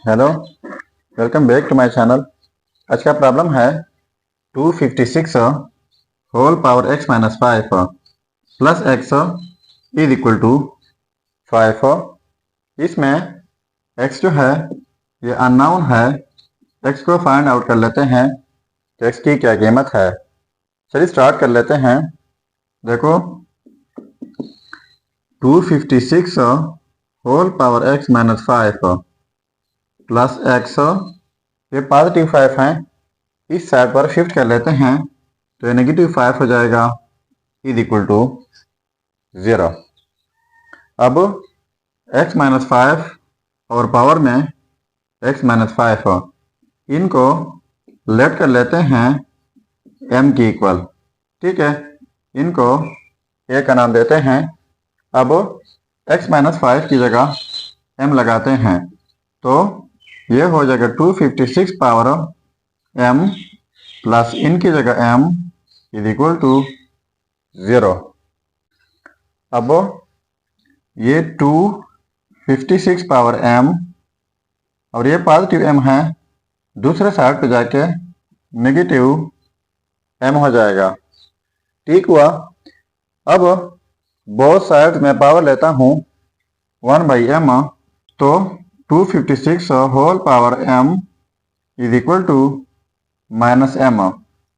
Hello, welcome back to my channel. आज का problem है 256 whole power x minus 5 plus x is equal to 5। इसमें x जो है ये अननोन है। x को फाइंड आउट कर लेते हैं तो x की क्या कीमत है। चलिए स्टार्ट कर लेते हैं। देखो 256 whole power x minus 5 plus x, ये पॉजिटिव 5 है, इस साइड पर शिफ्ट कर लेते हैं तो ये नेगेटिव 5 हो जाएगा इज इक्वल टू 0। अब x माइनस 5 और पावर में x माइनस 5 इनको लेट कर लेते हैं m की इक्वल। ठीक है, इनको a का नाम देते हैं। अब x माइनस 5 की जगह m लगाते हैं तो ये हो जाएगा 256 पावर m प्लस इनकी जगह m इज इक्वल टू 0। अब ये 256 पावर m और ये पॉजिटिव m है, दूसरे साइड पे जाके नेगेटिव m हो जाएगा। ठीक हुआ। अब बोथ साइड में पावर लेता हूँ 1/m, तो 256 whole power m is equal to minus m।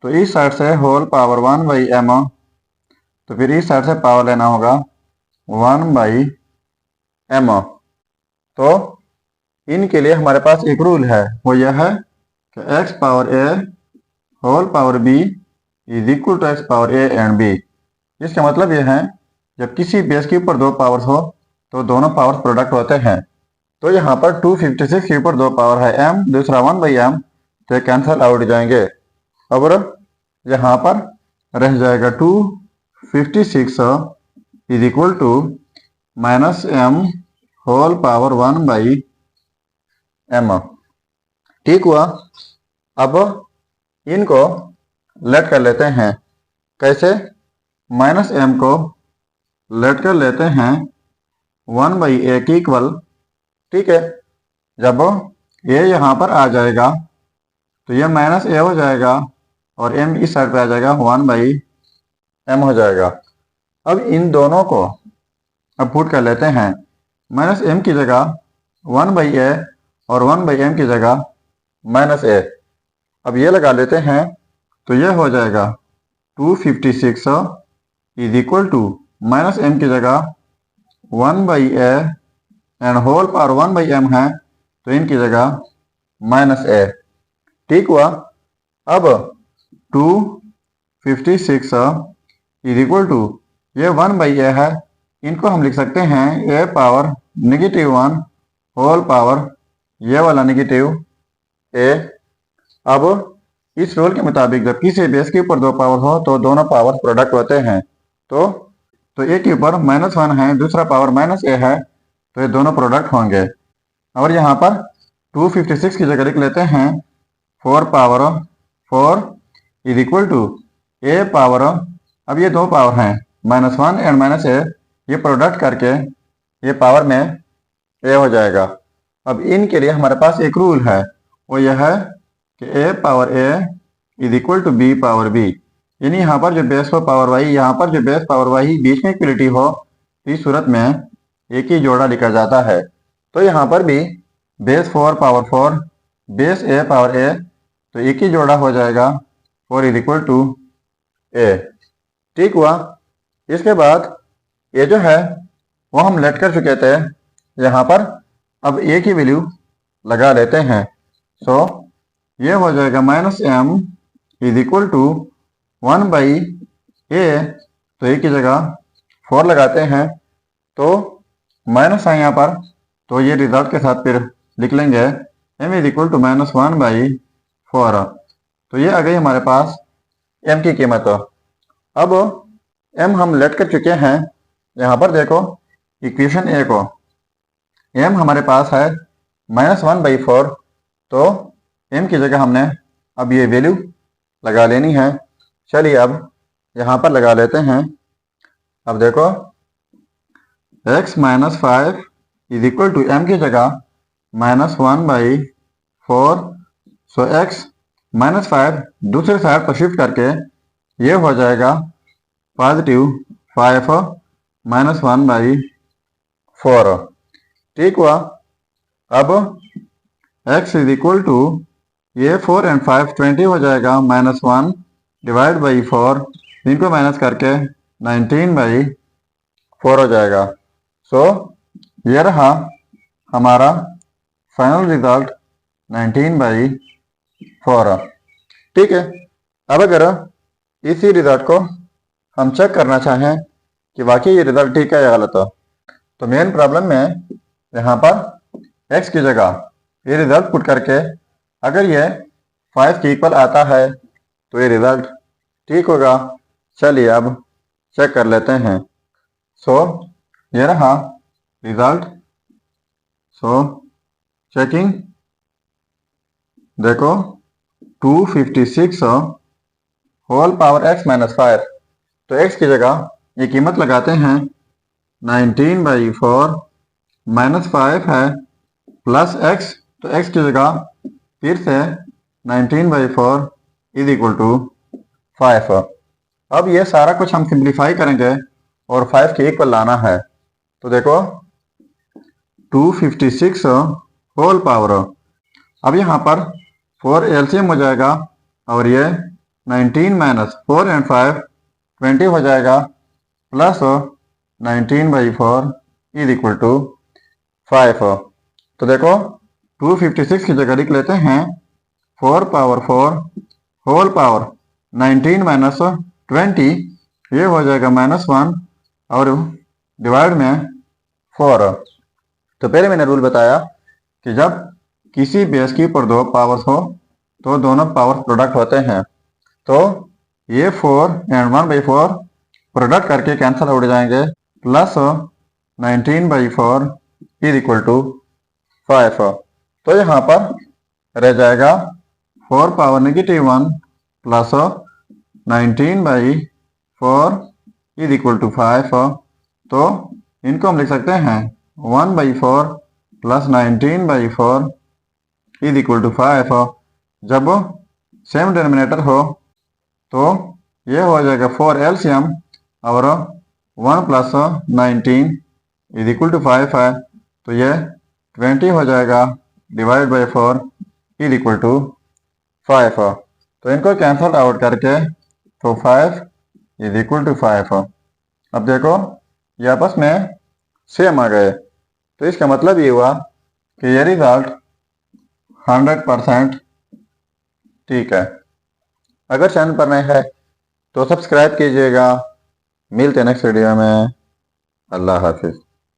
तो इस साइड से होल पावर 1/m, तो फिर इस साइड से पावर लेना होगा 1/m। तो इनके लिए हमारे पास एक रूल है, वो यह है कि x power a whole power b is equal to x power a and b। इसका मतलब यह है जब किसी बेस के ऊपर दो पावर्स हो तो दोनों पावर्स प्रोडक्ट होते हैं। तो यहाँ पर 256 के ऊपर दो पावर है m, दूसरा 1/m, तो कैंसल आउट जाएंगे। अब यहाँ पर रह जाएगा 256 is equal to minus m whole power 1/m। ठीक हुआ। अब इनको लेट कर लेते हैं। कैसे? माइनस m को लेट कर लेते हैं 1/a की इक्वल। ठीक है, जब a यहाँ पर आ जाएगा तो यह माइनस a हो जाएगा और m इस साइड पे आ जाएगा 1/m हो जाएगा। अब इन दोनों को अब पुट कर लेते हैं। माइनस m की जगह 1/a और 1/m की जगह माइनस a। अब ये लगा लेते हैं तो यह हो जाएगा 256 is equal to minus m की जगह 1/a and whole power 1/m है, तो इनकी जगह माइनस a। ठीक हुआ। अब 256 इज इक्वल टू ये 1/a है, इनको हम लिख सकते हैं a पावर -1 होल पावर ये वाला नेगेटिव a। अब इस रूल के मुताबिक जब किसी बेस के ऊपर दो पावर हो तो दोनों पावर प्रोडक्ट होते हैं। तो a के ऊपर -1 है, दूसरा पावर -a है, तो ये दोनों प्रोडक्ट होंगे। और यहाँ पर 256 की जगह लिख लेते हैं 4 power 4 is equal to a power, अब ये दो पावर हैं -1 एंड -a, ये प्रोडक्ट करके ये पावर में a हो जाएगा। अब इनके लिए हमारे पास एक रूल है, वो यह है कि a power a is equal to b power b। यानी यहाँ पर जो बेस हो पावर y, यहाँ पर जो बेस पावर y बीच में इक्वलिटी हो, इस सूरत में एक ही जोड़ा लिखा जाता है। तो यहाँ पर भी base 4 power 4 base a power a, तो एक ही जोड़ा हो जाएगा 4 इज इक्वल टू a। ठीक हुआ। इसके बाद ये जो है वो हम लेट कर चुके थे, यहाँ पर अब a की वैल्यू लगा लेते हैं। सो ये हो जाएगा -m is equal to 1/a, तो a की जगह 4 लगाते हैं तो माइनस है यहाँ पर, तो ये रिजल्ट के साथ फिर लिख लेंगे m इज इक्वल टू -1/4। तो ये आ गई हमारे पास m की कीमत। अब m हम लेट कर चुके हैं। यहाँ पर देखो इक्वेशन a को, m हमारे पास है -1/4, तो m की जगह हमने अब ये वैल्यू लगा लेनी है। चलिए अब यहाँ पर लगा लेते हैं। अब देखो x minus 5 is equal to m की जगह -1/4। सो x -5 दूसरे साइड पर शिफ्ट करके ये हो जाएगा +5 -1/4। ठीक हुआ। अब x इज इक्वल टू ये 4 और 5 20 हो जाएगा, -1 डिवाइड बाई 4, इनको माइनस करके 19/4 हो जाएगा। सो ये रहा हमारा फाइनल रिजल्ट 19/4। ठीक है। अब अगर इसी रिजल्ट को हम चेक करना चाहें कि वाकई ये रिजल्ट ठीक है या गलत हो, तो मेन प्रॉब्लम में यहाँ पर x की जगह ये रिजल्ट पुट करके अगर ये 5 के इक्वल आता है तो ये रिजल्ट ठीक होगा। चलिए अब चेक कर लेते हैं। सो ये रहा रिजल्ट। सो चेकिंग, देखो 256 होल पावर x -5, तो x की जगह ये कीमत लगाते हैं 19/4 -5 है प्लस x, तो x की जगह फिर से 19/4 इज इक्वल टू 5। अब ये सारा कुछ हम सिंप्लीफाई करेंगे और 5 के इक्वल लाना है। तो देखो 256 होल पावर, अब यहाँ पर 4 एलसीएम हो जाएगा और ये 19 -4 और 5 20 हो जाएगा प्लस 19/4 इज इक्वल टू 5। तो देखो 256 की जगह लिख लेते हैं 4 पावर 4 होल पावर 19 -20, ये हो जाएगा -1 और डिवाइड में 4। तो पहले मैंने रूल बताया कि जब किसी बेस के ऊपर दो पावर्स हो तो दोनों पावर्स प्रोडक्ट होते हैं। तो ये 4 और 1/4 प्रोडक्ट करके कैंसिल उड़ जाएंगे, प्लस 19/4 इज इक्वल टू 5। तो यहाँ पर रह जाएगा 4 power -1 plus 19/4 is equal to 5। तो इनको हम लिख सकते हैं 1/4 प्लस 19/4 इज इक्वल टू 5। जब सेम डिनोमिनेटर हो तो ये हो जाएगा 4 एलसीएम और 1 प्लस 19 इज इक्वल टू 5 है, तो ये 20 हो जाएगा divide by 4 is equal to 5। तो इनको कैंसल आउट करके तो 5 इज इक्वल टू 5। अब देखो ये आपस में सेम आ गए, तो इसका मतलब ये हुआ कि ये रिजल्ट 100% ठीक है। अगर चैनल पर नए हैं तो सब्सक्राइब कीजिएगा। मिलते हैं नेक्स्ट वीडियो में। अल्लाह हाफिज़।